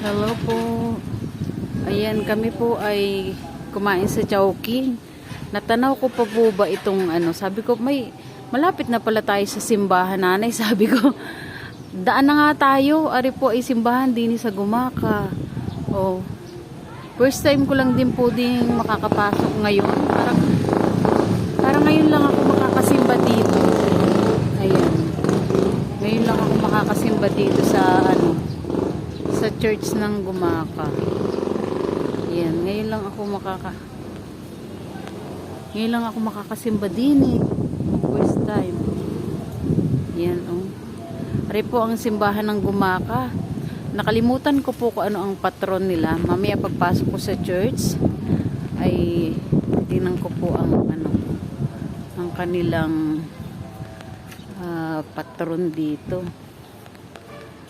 Hello po. Ayan, kami po ay kumain sa Chowking. Natanaw ko pa po ba itong ano, sabi ko may malapit na pala tayo sa simbahan, nanay. Sabi ko, daan na nga tayo. Ari po ay simbahan din sa Gumaka. Oh. First time ko lang din po ding makakapasok ngayon. Parang ngayon lang ako makakasimba dito. Ayan. Ngayon lang ako makakasimba dito sa ano, sa church ng Gumaka. Ayan, ngayon lang ako makakasimba din eh. First time. Ayan, oh. Ari po ang simbahan ng Gumaka. Nakalimutan ko po kung ano ang patron nila. Mamaya pagpasok ko sa church ay tingnan ko po ang ano, ang kanilang patron dito.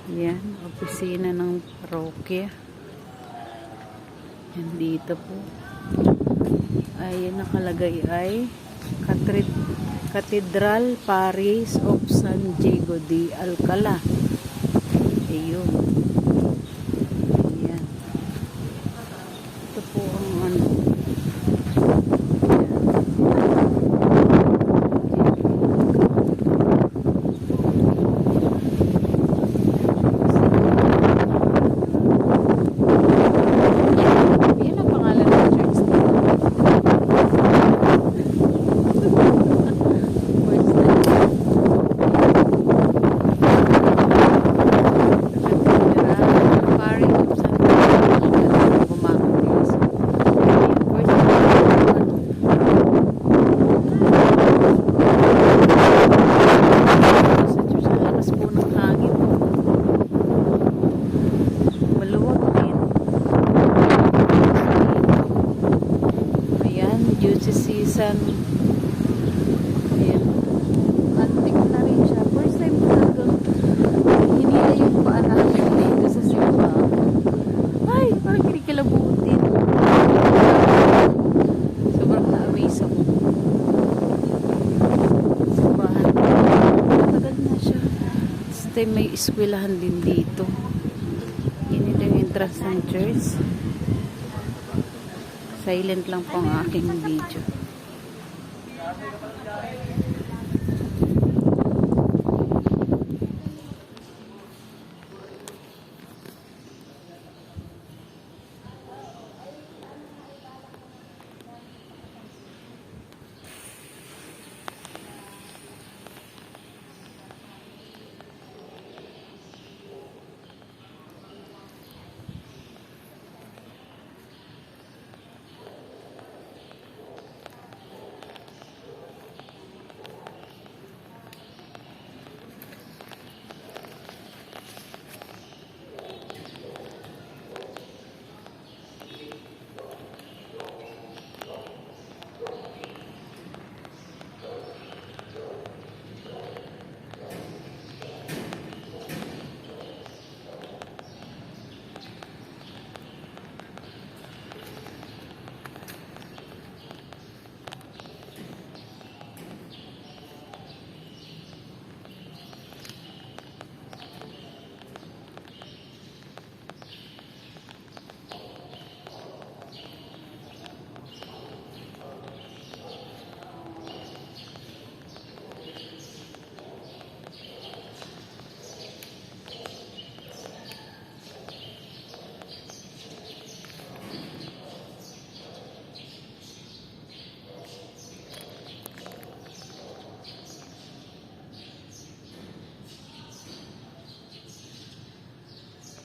Yan, opisina ng parokya. Yan dito po. Ay nakalagay ay Cathedral Parish of San Diego de Alcala. Ayun. Ayan. Ito po ang ano. Season. Ayan. Antik na rin siya. First time ko talagang hinila yung paa namin dito sa simba. Ay, parang kinikilabutin. Sobrang na-amaze ako. Simbahan. Matagal na siya. This time may eskwelahan din dito. Yun yung entrance ng church. Silent lang po ang aking video.